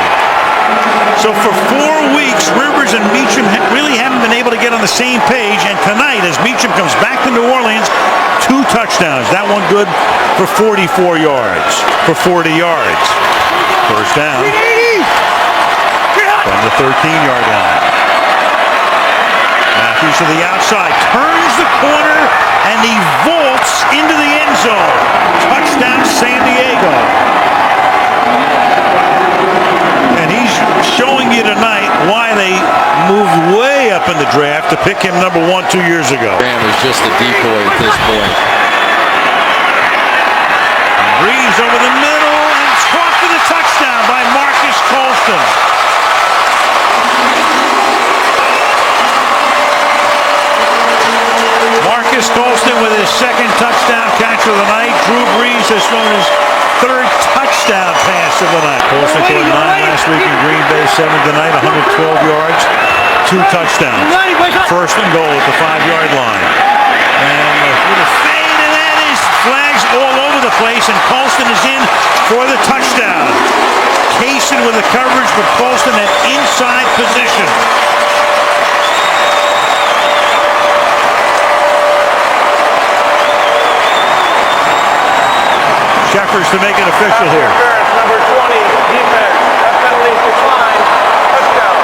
So for 4 weeks, Rivers and Meacham really haven't been able to get on the same page. And tonight, as Meacham comes back to New Orleans, 2 touchdowns. That one good for 44 yards, for 40 yards. First down from the 13-yard line. Matthews to the outside, turns the corner, and he vaults into the end zone. Touchdown, San Diego. And he's showing you tonight why they moved way up in the draft to pick him number 1 2 years ago. Graham is just a decoy at this point. Breeze over the middle and caught for the touchdown by Marcus Colston. Marcus Colston with his 2nd touchdown catch of the night. Drew Brees has thrown his 3rd touchdown pass of the night. Colston scored 9 last week in Green Bay, 7 tonight, 112 yards, 2 touchdowns. 1st and goal at the 5-yard line. And with a fade, and that is flags all over the place, and Colston is in for the touchdown. Kaysen with the coverage, but Colston at inside position. Shepherds to make it official here. Number 20, defense. That penalty declined. Touchdown.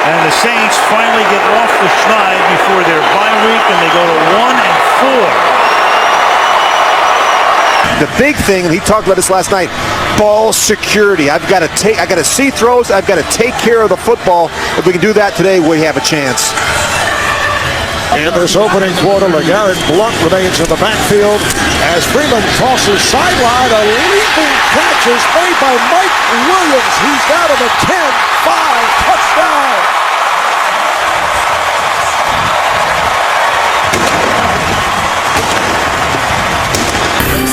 And the Saints finally get off the schneid before their bye week, and they go to 1-4. The big thing, and he talked about this last night, ball security. I got to see throws. I've got to take care of the football. If we can do that today, we have a chance. In this opening quarter, LeGarrette Blount remains in the backfield as Freeman tosses sideline. A leaping catch is made by Mike Williams. He's down to the 10-5 touchdown.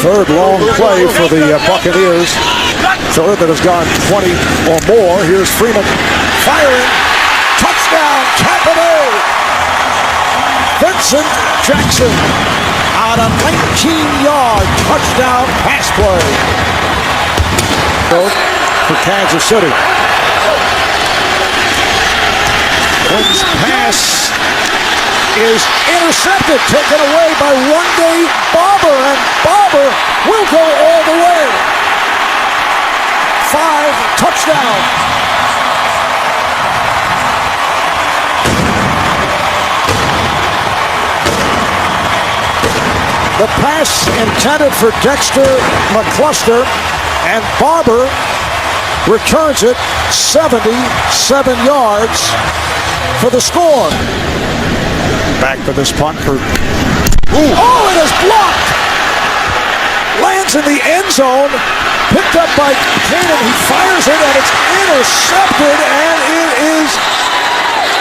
Third long play for the Buccaneers. Third that has gone 20 or more. Here's Freeman firing. Touchdown, Tampa Bay. Vincent Jackson on a 19-yard touchdown pass play for Kansas City. Quinn's pass is intercepted, taken away by one-day Barber, and Barber will go all the way. 5 touchdowns. The pass intended for Dexter McCluster, and Barber returns it 77 yards for the score. Back for this punt for... Oh, it is blocked! Lands in the end zone, picked up by Cannon. He fires it, and it's intercepted, and it is...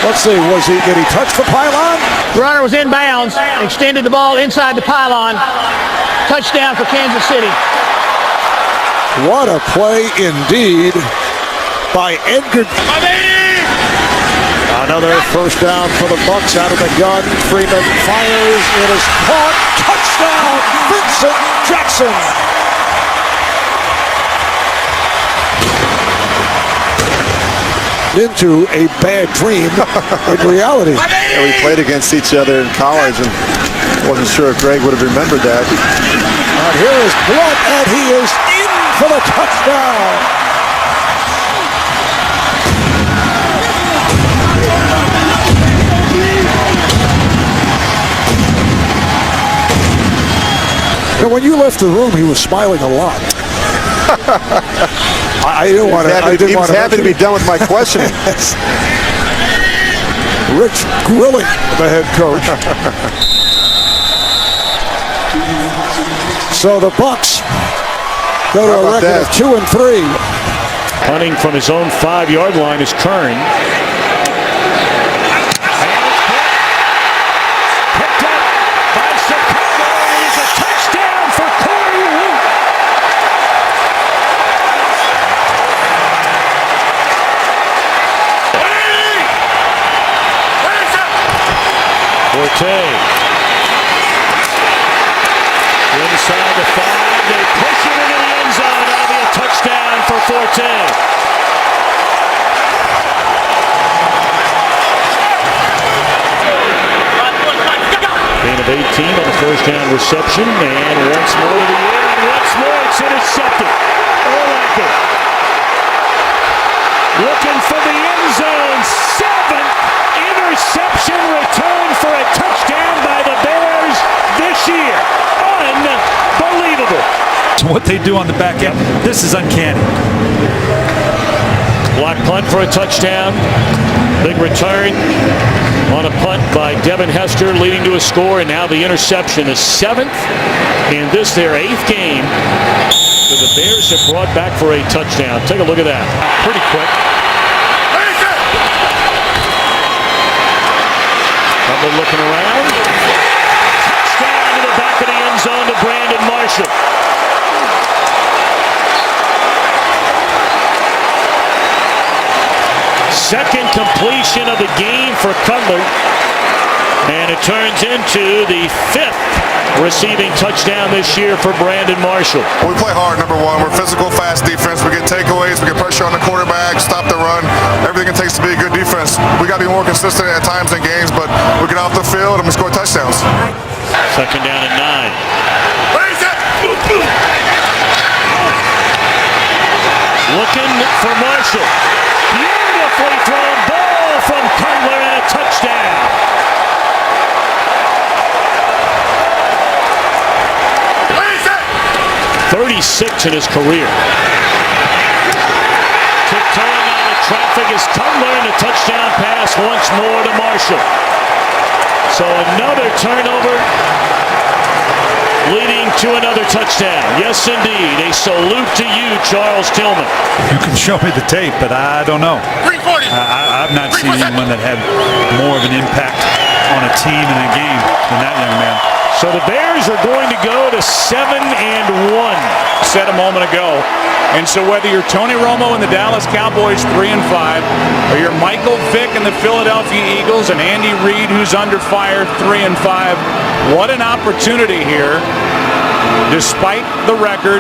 Let's see, did he touch the pylon? The runner was inbounds, extended the ball inside the pylon. Touchdown for Kansas City. What a play indeed by Edgar. Another first down for the Bucs out of the gun. Freeman fires. It is caught. Touchdown, Vincent Jackson. Into a bad dream in reality. Yeah, we played against each other in college, and wasn't sure if Greg would have remembered that. And here is Blunt, and he is in for the touchdown. And when you left the room, he was smiling a lot. I didn't want to. He was happy to be done with my questioning. Rich grilling the head coach. So the Bucs go to a record of 2-3. Punting from his own 5-yard line is Kern. Forte. Inside the 5, they push it into the end zone. That'll be a touchdown for Forte. Gain of 18 on the first down reception, and once more to the air, and once more it's intercepted. Urlacher looking for the end zone. 7th interception return for a touchdown by the Bears this year. Unbelievable. What they do on the back end, this is uncanny. Block punt for a touchdown. Big return on a punt by Devin Hester, leading to a score, and now the interception is 7th in this their 8th game that the Bears have brought back for a touchdown. Take a look at that. Pretty quick. Looking around. Touchdown to the back of the end zone to Brandon Marshall. Second completion of the game for Cutler. And it turns into the 5th receiving touchdown this year for Brandon Marshall. We play hard, number one. We're physical, fast defense. We get takeaways. We get pressure on the quarterback, stop the run. Everything it takes to be a good defense. We got to be more consistent at times in games, but we get off the field and we score touchdowns. Second down and 9. Looking for Marshall. Beautifully thrown ball from Cutler and a touchdown. 36 in his career. Tiptoeing out of traffic is Cutler, and a touchdown pass once more to Marshall. So another turnover leading to another touchdown. Yes, indeed. A salute to you, Charles Tillman. You can show me the tape, but I don't know. I've not seen anyone that had more of an impact on a team in a game than that young man. So the Bears are going to go to 7-1. Said a moment ago. And so whether you're Tony Romo and the Dallas Cowboys 3-5, or you're Michael Vick and the Philadelphia Eagles and Andy Reid, who's under fire, 3-5, what an opportunity here. Despite the record,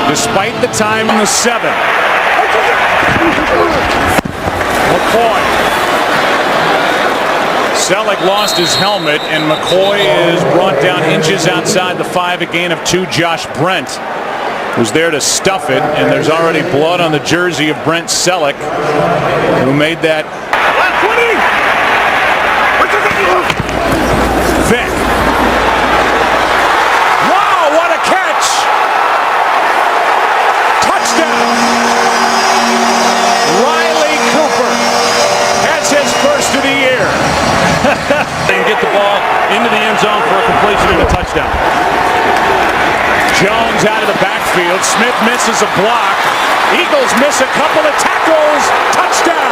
despite the time in the 7th. McCoy. Selleck lost his helmet, and McCoy is brought down inches outside the 5, a gain of 2. Josh Brent was there to stuff it, and there's already blood on the jersey of Brent Selleck, who made that. Vick. Wow, what a catch! Touchdown! Riley Cooper has his first of the year. And get the ball into the end zone for a completion and a touchdown. Jones out of the backfield. Smith misses a block. Eagles miss a couple of tackles. Touchdown.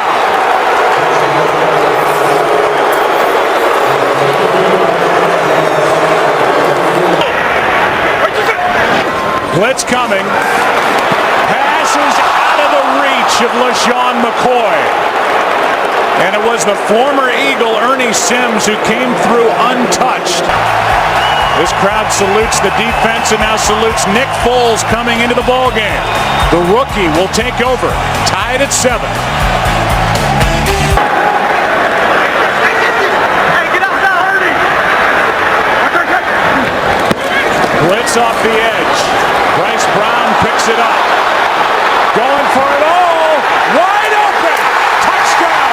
Blitz coming. Passes out of the reach of LaShawn McCoy. And it was the former Eagle, Ernie Sims, who came through untouched. This crowd salutes the defense and now salutes Nick Foles coming into the ballgame. The rookie will take over, tied at 7. Blitz off the edge. Bryce Brown picks it up. Going for it all. Wide open. Touchdown.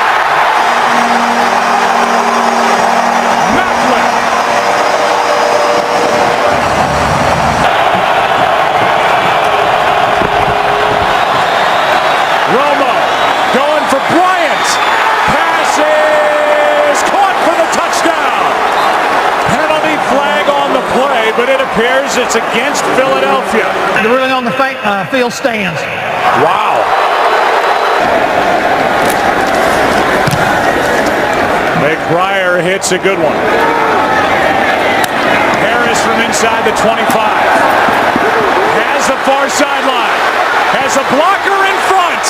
Macklin. Romo going for Bryant. Passes. Caught for the touchdown. Penalty flag on the play, but it appears it's against Philadelphia. They're really on the field stands. Wow. McBriar hits a good one. Harris from inside the 25. Has the far sideline. Has a blocker in front.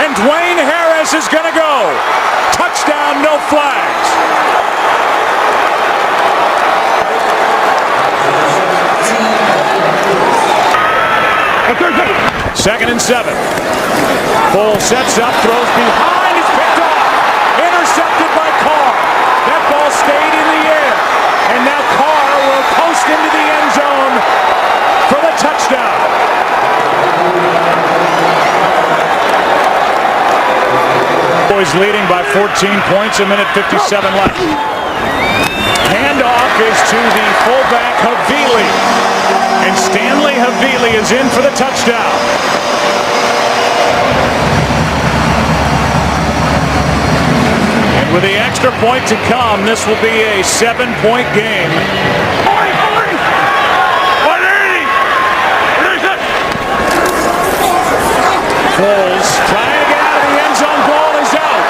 And Dwayne Harris is going to go. Touchdown, no flags. Second and 7. Foles sets up, throws behind, is picked off. Intercepted by Carr. That ball stayed in the air. And now Carr will post into the end zone for the touchdown. Boys leading by 14 points, a minute 57 left. Handoff is to the fullback Havili. And Stanley Havili is in for the touchdown. And with the extra point to come, this will be a 7-point game. Foles trying to get out of the end zone. Ball is out.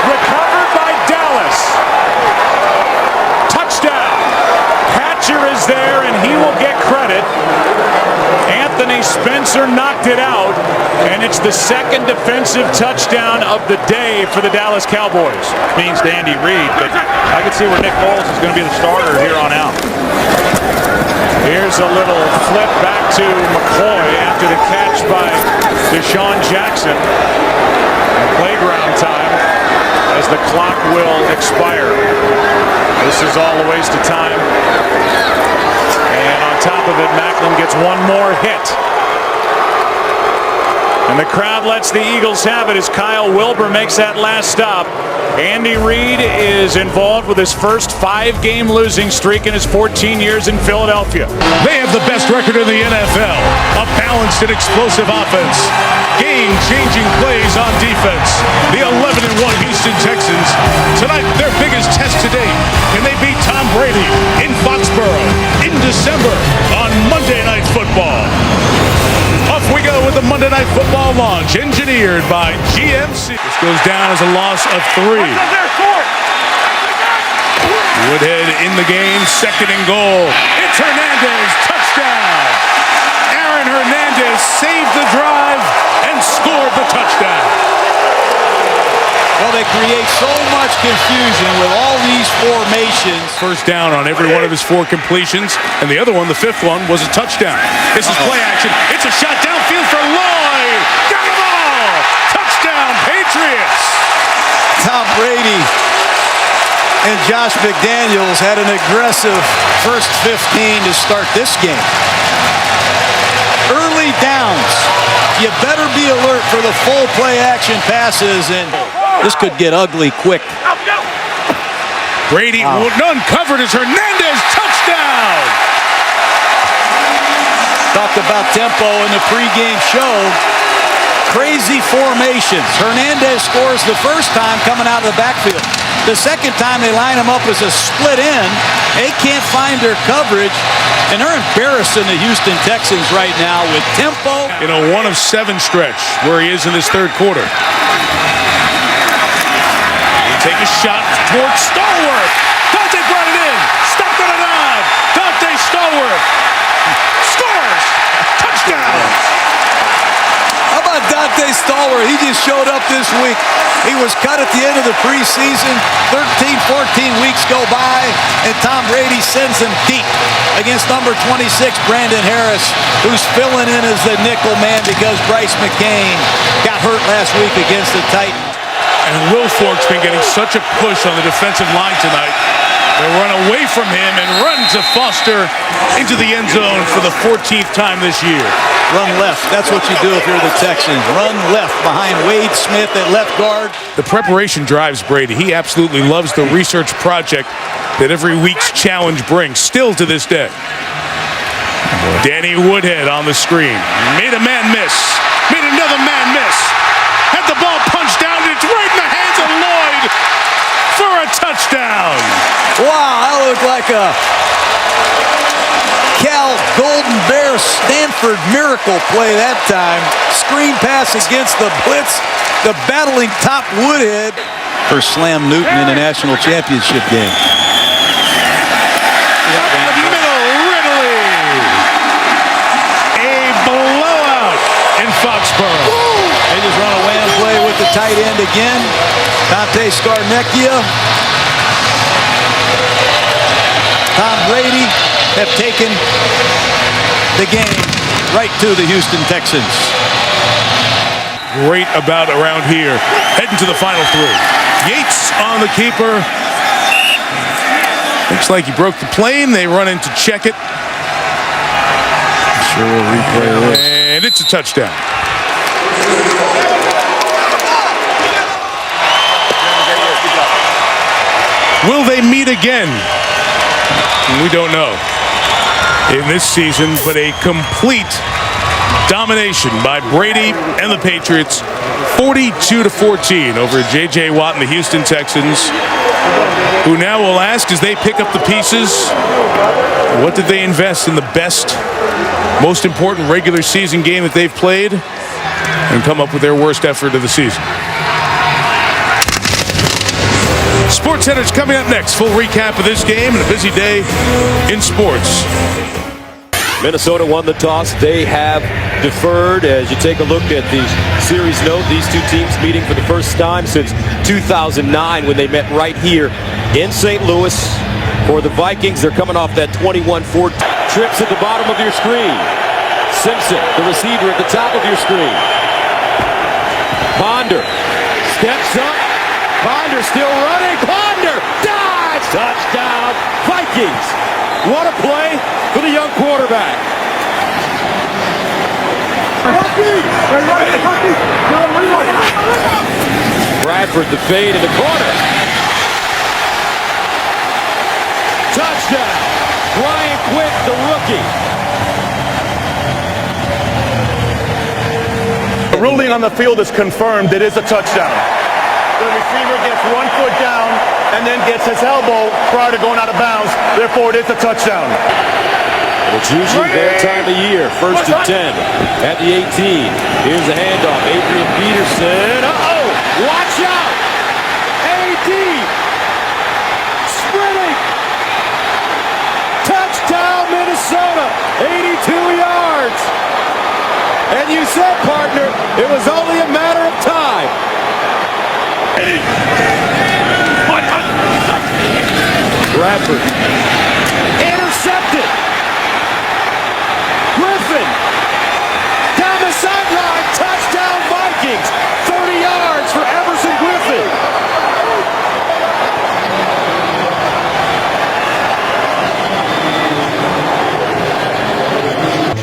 Recovered by Dallas. Touchdown. Hatcher is there, and he will get credit. Anthony Spencer knocked it out, and it's the second defensive touchdown of the day for the Dallas Cowboys. Means to Andy Reid, but I can see where Nick Foles is going to be the starter here on out. Here's a little flip back to McCoy after the catch by Deshaun Jackson. Playground time as the clock will expire. This is all a waste of time. And on top of it, Macklin gets one more hit. And the crowd lets the Eagles have it as Kyle Wilbur makes that last stop. Andy Reid is involved with his first 5-game losing streak in his 14 years in Philadelphia. They have the best record in the NFL. A balanced and explosive offense. Game-changing plays on defense. The 11-1 Houston Texans. Tonight, their biggest test to date. Can they beat Tom Brady in Foxborough in December on Monday Night Football? Off we go with the Monday Night Football launch, engineered by GMC. This goes down as a loss of 3. Woodhead in the game, 2nd and goal. It's Hernandez, touchdown. Aaron Hernandez saved the drive and scored the touchdown. Well, they create so much confusion with all these formations. First down on every one of his 4 completions, and the other one, the 5th one, was a touchdown. This is play action. It's a shot downfield for Lloyd. Got the ball. Touchdown, Patriots. Tom Brady and Josh McDaniels had an aggressive first 15 to start this game. Early downs. You better be alert for the full play action passes, and this could get ugly quick. Brady uncovered as Hernandez, touchdown! Talked about tempo in the pregame show. Crazy formations. Hernandez scores the first time coming out of the backfield. The second time they line him up as a split end. They can't find their coverage, and they're embarrassing the Houston Texans right now with tempo. In a 1-of-7 stretch where he is in this third quarter. Take a shot towards Stallworth. Dante brought it in. Stopped on a nod. Dante Stallworth scores. Touchdown. How about Dante Stallworth? He just showed up this week. He was cut at the end of the preseason. 13, 14 weeks go by, and Tom Brady sends him deep against number 26, Brandon Harris, who's filling in as the nickel man because Bryce McCain got hurt last week against the Titans. And Will Fork's been getting such a push on the defensive line tonight. They run away from him and run to Foster into the end zone for the 14th time this year. Run left. That's what you do if you're the Texans. Run left behind Wade Smith at left guard. The preparation drives Brady. He absolutely loves the research project that every week's challenge brings, still to this day. Danny Woodhead on the screen. Made a man miss. Made another man miss. Had the ball punched down. It's right in the hands of Lloyd for a touchdown. Wow, that looked like a Cal Golden Bear Stanford miracle play that time. Screen pass against the blitz. The battling top Woodhead for Slam Newton in the national championship game. Foxborough. They just run a wham play with the tight end again. Dante Scarnecchia. Tom Brady have taken the game right to the Houston Texans. Great about around here. Heading to the final three. Yates on the keeper. Looks like he broke the plane. They run in to check it. Sure will replay this. And it's a touchdown. Will they meet again? We don't know in this season, but a complete domination by Brady and the Patriots, 42-14 over J.J. Watt and the Houston Texans, who now will ask as they pick up the pieces, what did they invest in the best, most important regular season game that they've played and come up with their worst effort of the season? SportsCenter's coming up next. Full recap of this game and a busy day in sports. Minnesota won the toss. They have deferred. As you take a look at the series note, these two teams meeting for the first time since 2009 when they met right here in St. Louis. For the Vikings, they're coming off that 21-4 trips at the bottom of your screen. Simpson, the receiver at the top of your screen. Ponder steps up. Ponder still running. Ponder dives. Touchdown, Vikings. What a play for the young quarterback. Bradford the fade in the corner. Touchdown, Brian Quick, the rookie. The ruling on the field is confirmed. It is a touchdown. The receiver gets 1 foot down and then gets his elbow prior to going out of bounds. Therefore, it is a touchdown. It's usually their time of year. 1st and 10 at the 18. Here's the handoff. Adrian Peterson. Uh-oh! Watch out! A.D. sprinting. Touchdown, Minnesota. 82 yards. And you said, partner, it was only a matter of time. Bradford intercepted. Griffin down the sideline. Touchdown Vikings. 30 yards for Everson Griffin.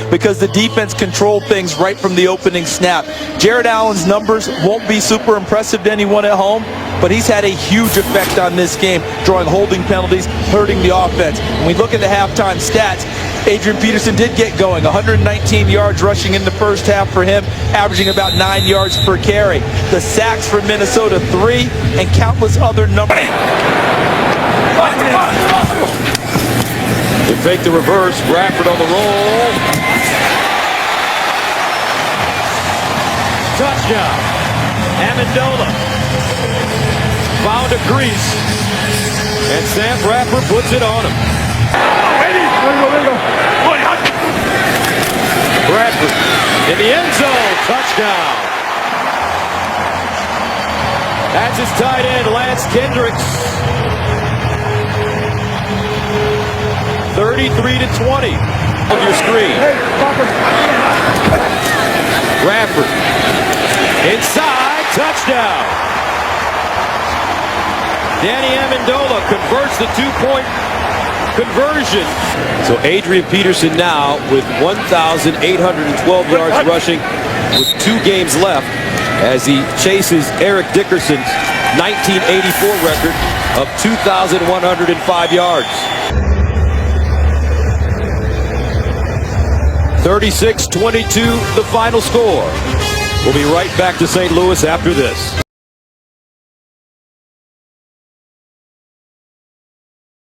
Because the defense controlled things right from the opening snap. Jared Allen's numbers won't be super impressive to anyone at home, but he's had a huge effect on this game, drawing holding penalties, hurting the offense. When we look at the halftime stats, Adrian Peterson did get going. 119 yards rushing in the first half for him, averaging about 9 yards per carry. The sacks for Minnesota, 3, and countless other numbers. They fake the reverse. Bradford on the roll. Touchdown. Amendola found a crease, and Sam Bradford puts it on him. Bradford in the end zone. Touchdown. That's his tight end, Lance Kendricks. 33-20 on your screen. Bradford inside, touchdown. Danny Amendola converts the 2-point conversion. So Adrian Peterson now with 1,812 yards rushing with 2 games left as he chases Eric Dickerson's 1984 record of 2,105 yards. 36-22 the final score. We'll be right back to St. Louis after this.